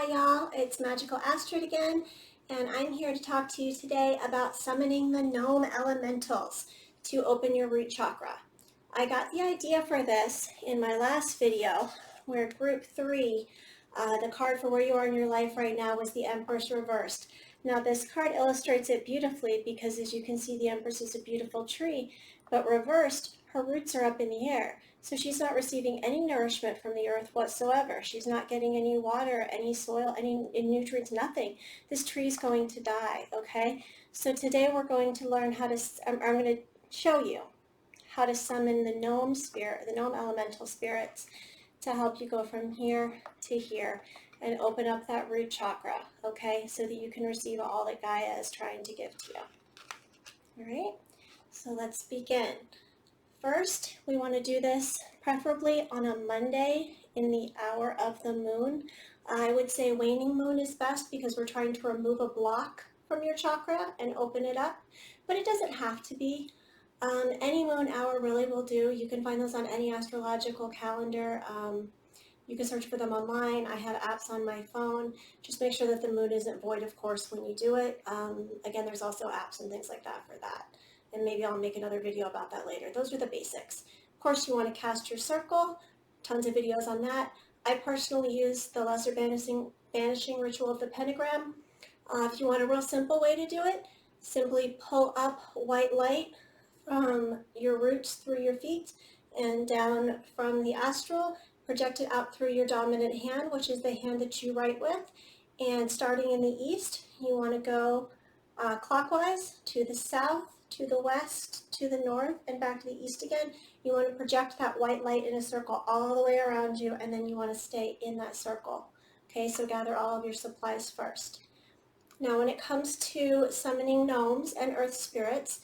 Hi y'all, it's Magical Astrid again, and I'm here to talk to you today about summoning the Gnome elementals to open your root chakra. I got the idea for this in my last video where group 3, the card for where you are in your life right now, was the Empress reversed. Now this card illustrates it beautifully because, as you can see, the Empress is a beautiful tree, but reversed, her roots are up in the air. So she's not receiving any nourishment from the earth whatsoever. She's not getting any water, any soil, any nutrients, nothing. This tree is going to die, okay? So today we're going to learn how to, I'm going to show you how to summon the gnome spirit, the gnome elemental spirits, to help you go from here to here and open up that root chakra, okay? So that you can receive all that Gaia is trying to give to you. All right, so let's begin. First, we want to do this preferably on a Monday in the hour of the moon. I would say waning moon is best because we're trying to remove a block from your chakra and open it up, but it doesn't have to be. Any moon hour really will do. You can find those on any astrological calendar. You can search for them online. I have apps on my phone. Just make sure that the moon isn't void, of course, when you do it. Again, there's also apps and things like that for that. And maybe I'll make another video about that later. Those are the basics. Of course, you want to cast your circle. Tons of videos on that. I personally use the lesser banishing ritual of the pentagram. If you want a real simple way to do it, simply pull up white light from your roots through your feet and down from the astral. Project it out through your dominant hand, which is the hand that you write with. And starting in the east, you want to go clockwise to the south, to the west, to the north, and back to the east again. You want to project that white light in a circle all the way around you, and then you want to stay in that circle. Okay, so gather all of your supplies first. Now, when it comes to summoning gnomes and earth spirits,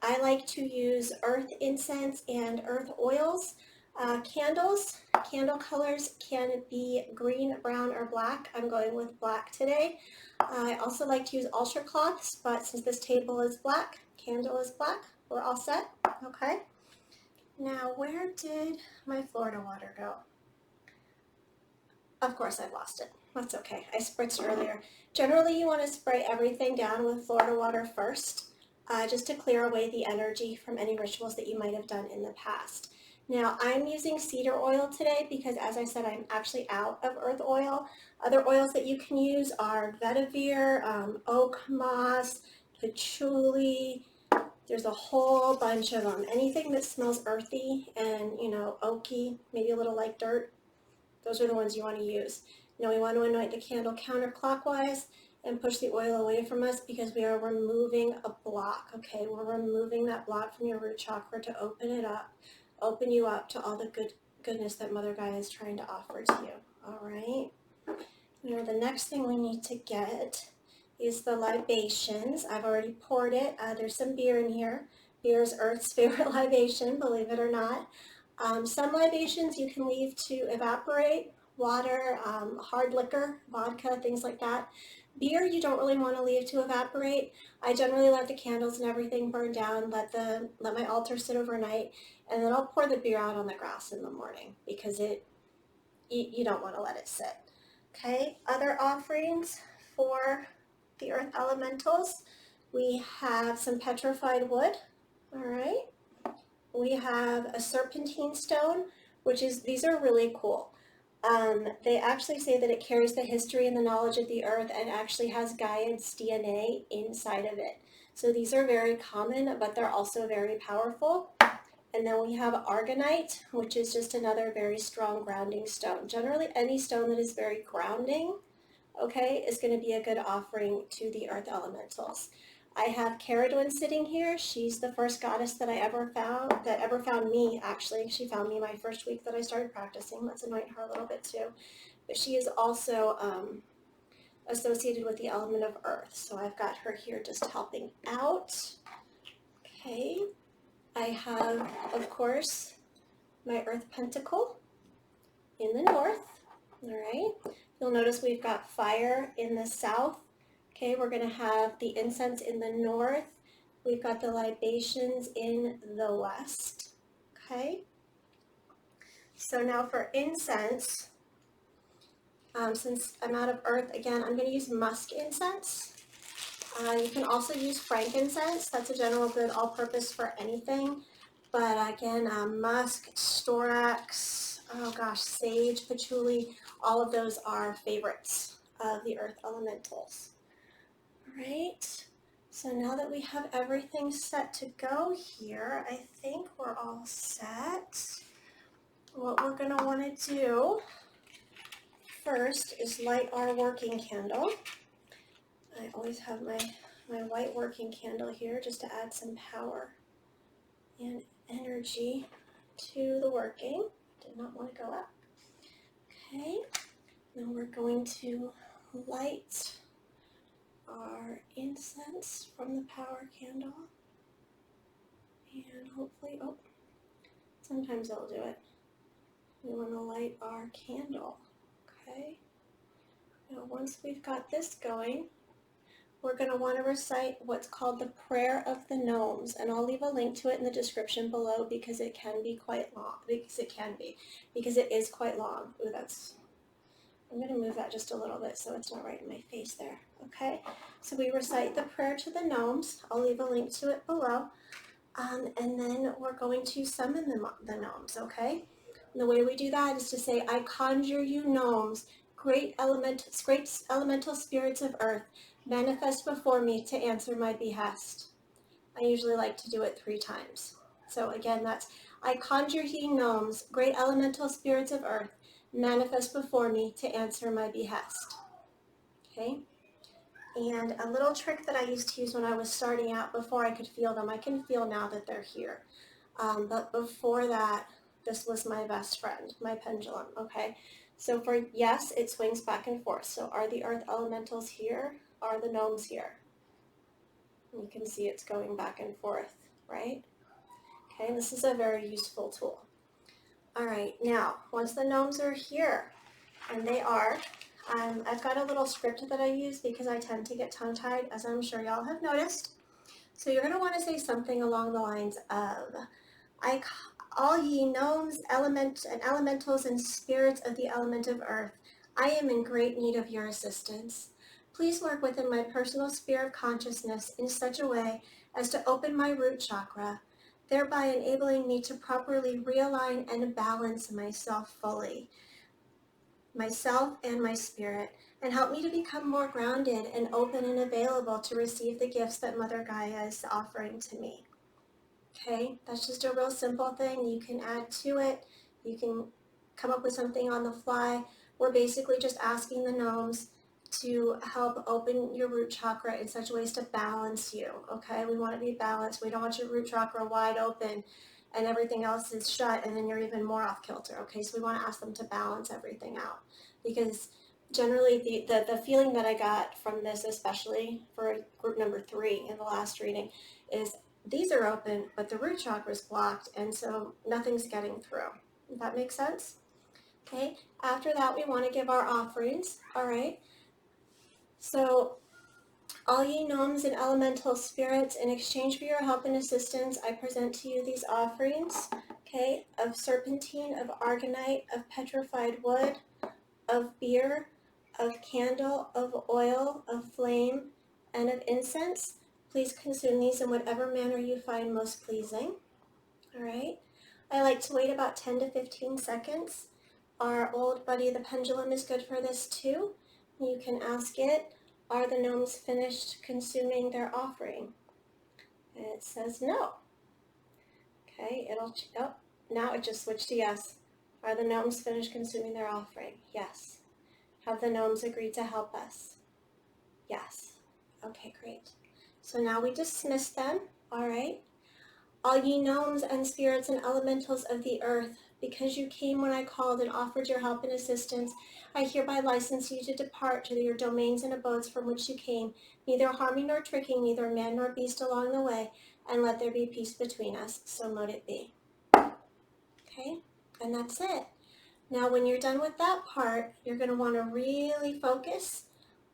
I like to use earth incense and earth oils. Candle colors can be green, brown, or black. I'm going with black today. I also like to use ultra cloths, but since this table is black, candle is black, we're all set, okay? Now, where did my Florida water go? Of course, I've lost it. That's okay. I spritzed earlier. Generally, you want to spray everything down with Florida water first, just to clear away the energy from any rituals that you might have done in the past. Now, I'm using cedar oil today because, as I said, I'm actually out of earth oil. Other oils that you can use are vetiver, oak moss, patchouli. There's a whole bunch of them. Anything that smells earthy and, oaky, maybe a little like dirt, those are the ones you want to use. Now, we want to anoint the candle counterclockwise and push the oil away from us because we are removing a block, okay? We're removing that block from your root chakra to open it up, open you up to all the goodness that Mother Gaia is trying to offer to you, all right? Now, the next thing we need to get is the libations. I've already poured it. There's some beer in here. Beer is Earth's favorite libation, believe it or not. Some libations you can leave to evaporate, water, hard liquor, vodka, things like that. Beer you don't really want to leave to evaporate. I generally let the candles and everything burn down, let my altar sit overnight, and then I'll pour the beer out on the grass in the morning because you don't want to let it sit. Okay, other offerings for the earth elementals. We have some petrified wood, all right. We have a serpentine stone, these are really cool. They actually say that it carries the history and the knowledge of the earth and actually has Gaia's DNA inside of it. So these are very common, but they're also very powerful. And then we have argonite, which is just another very strong grounding stone. Generally, any stone that is very grounding, okay, is going to be a good offering to the earth elementals. I have Caradwyn sitting here. She's the first goddess that I ever found, that ever found me, actually. She found me my first week that I started practicing. Let's anoint her a little bit too. But she is also associated with the element of earth. So I've got her here just helping out. Okay. I have, of course, my earth pentacle in the north. All right. You'll notice we've got fire in the south. Okay, we're going to have the incense in the north. We've got the libations in the west. Okay. So now for incense, Since I'm out of earth, again, I'm going to use musk incense. You can also use frankincense. That's a general good all-purpose for anything. But again, musk, storax, oh gosh, sage, patchouli, all of those are favorites of the earth elementals. All right, so now that we have everything set to go here, I think we're all set. What we're going to want to do first is light our working candle. I always have my white working candle here just to add some power and energy to the working. Did not want to go up. Okay, now we're going to light our incense from the power candle. And hopefully, oh, sometimes I'll do it. We want to light our candle. Okay, now once we've got this going, we're going to want to recite what's called the prayer of the gnomes, and I'll leave a link to it in the description below because it can be quite long, because it is quite long. Ooh, I'm going to move that just a little bit so it's not right in my face there. Okay, so we recite the prayer to the gnomes. I'll leave a link to it below, and then we're going to summon the gnomes, okay? And the way we do that is to say, I conjure you gnomes, great elemental spirits of earth, manifest before me to answer my behest. I usually like to do it 3 times. So again, that's, I conjure ye gnomes, great elemental spirits of earth, manifest before me to answer my behest. Okay? And a little trick that I used to use when I was starting out before I could feel them, I can feel now that they're here. But before that, this was my best friend, my pendulum, okay? So for yes, it swings back and forth. So are the earth elementals here? Are the gnomes here? You can see it's going back and forth, right? Okay, this is a very useful tool. All right, now, once the gnomes are here, and they are, I've got a little script that I use because I tend to get tongue-tied, as I'm sure y'all have noticed. So you're going to want to say something along the lines of, all ye gnomes, elementals, and spirits of the element of earth, I am in great need of your assistance. Please work within my personal sphere of consciousness in such a way as to open my root chakra, thereby enabling me to properly realign and balance myself fully, myself and my spirit, and help me to become more grounded and open and available to receive the gifts that Mother Gaia is offering to me. Okay, that's just a real simple thing. You can add to it. You can come up with something on the fly. We're basically just asking the gnomes to help open your root chakra in such ways to balance you, okay? We want to be balanced. We don't want your root chakra wide open and everything else is shut and then you're even more off kilter, okay? So we want to ask them to balance everything out because generally the feeling that I got from this, especially for group number 3 in the last reading, is these are open, but the root chakra is blocked, and so nothing's getting through. Does that make sense? Okay, after that we want to give our offerings, all right? So, all ye gnomes and elemental spirits, in exchange for your help and assistance, I present to you these offerings, okay, of serpentine, of argonite, of petrified wood, of beer, of candle, of oil, of flame, and of incense. Please consume these in whatever manner you find most pleasing. All right. I like to wait about 10 to 15 seconds. Our old buddy, the pendulum, is good for this too. You can ask it, are the gnomes finished consuming their offering? And it says no. Okay, oh, now it just switched to yes. Are the gnomes finished consuming their offering? Yes. Have the gnomes agreed to help us? Yes. Okay, great. So now we dismiss them, all right? All ye gnomes and spirits and elementals of the earth, because you came when I called and offered your help and assistance, I hereby license you to depart to your domains and abodes from which you came, neither harming nor tricking neither man nor beast along the way, and let there be peace between us. So mote it be. Okay, and that's it. Now when you're done with that part, you're going to want to really focus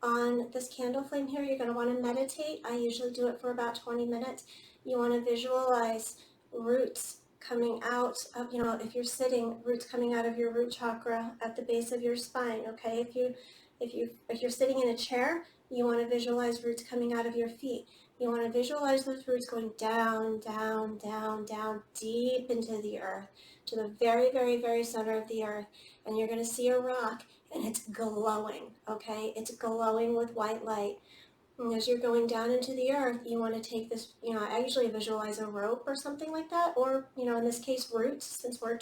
on this candle flame here. You're going to want to meditate. I usually do it for about 20 minutes. You want to visualize roots coming out of, if you're sitting, roots coming out of your root chakra at the base of your spine, okay? If you're sitting in a chair, you want to visualize roots coming out of your feet. You want to visualize those roots going down, down, down, down, deep into the earth, to the very, very, very center of the earth. And you're going to see a rock, and it's glowing, okay? It's glowing with white light. And as you're going down into the earth, you want to take this, I usually visualize a rope or something like that, or, in this case, roots, since we're,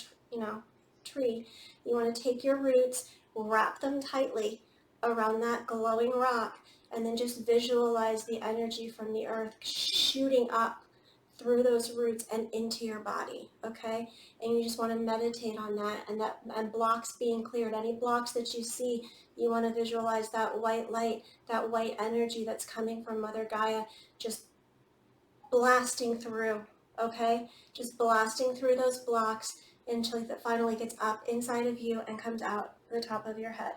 tree. You want to take your roots, wrap them tightly around that glowing rock, and then just visualize the energy from the earth shooting up through those roots and into your body, okay? And you just want to meditate on that, and blocks being cleared. Any blocks that you see, you want to visualize that white light, that white energy that's coming from Mother Gaia, just blasting through, okay? Just blasting through those blocks until it finally gets up inside of you and comes out the top of your head.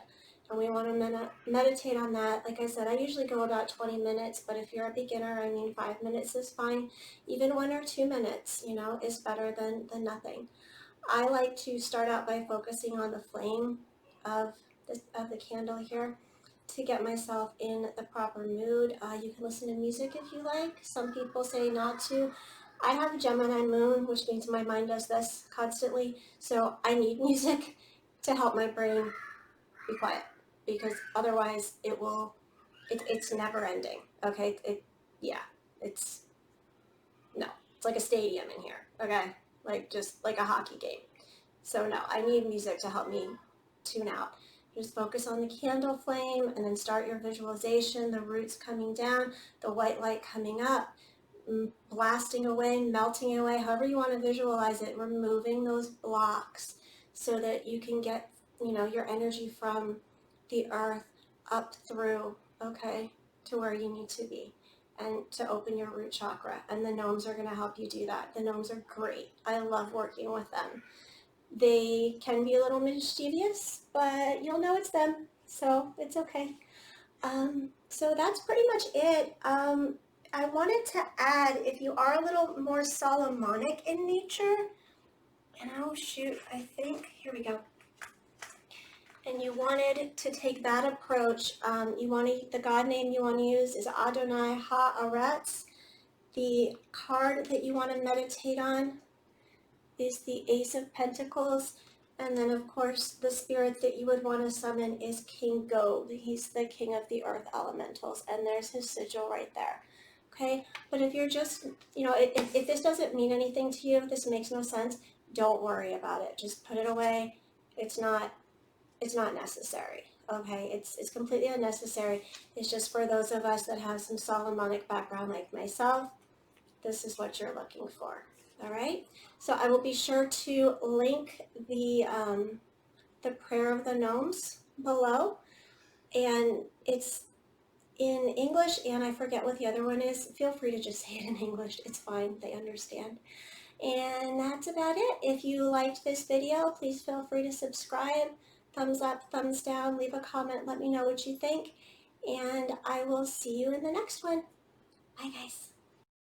And we want to meditate on that. Like I said, I usually go about 20 minutes, but if you're a beginner, 5 minutes is fine. Even 1 or 2 minutes, is better than nothing. I like to start out by focusing on the flame of the candle here to get myself in the proper mood. You can listen to music if you like. Some people say not to. I have a Gemini moon, which means my mind does this constantly, so I need music to help my brain be quiet, because otherwise it's never ending, okay? It's like a stadium in here, okay? Just like a hockey game. So no, I need music to help me tune out. Just focus on the candle flame and then start your visualization, the roots coming down, the white light coming up, blasting away, melting away, however you want to visualize it, removing those blocks so that you can get, your energy from the earth up through, okay, to where you need to be, and to open your root chakra. And the gnomes are going to help you do that. The gnomes are great. I love working with them. They can be a little mischievous, but you'll know it's them, so it's okay. So that's pretty much it. I wanted to add, if you are a little more Solomonic in nature, and oh shoot, I think, here we go. And you wanted to take that approach, the God name you want to use is Adonai Ha'aretz. The card that you want to meditate on is the Ace of Pentacles. And then, of course, the spirit that you would want to summon is King Gove. He's the king of the earth elementals, and there's his sigil right there. Okay? But if you're just, if this doesn't mean anything to you, if this makes no sense, don't worry about it. Just put it away. It's not necessary. Okay? It's completely unnecessary. It's just for those of us that have some Solomonic background like myself, this is what you're looking for. All right, so I will be sure to link the prayer of the gnomes below, and it's in English, and I forget what the other one is. Feel free to just say it in English. It's fine. They understand. And that's about it. If you liked this video, please feel free to subscribe. Thumbs up, thumbs down, leave a comment. Let me know what you think, and I will see you in the next one. Bye, guys.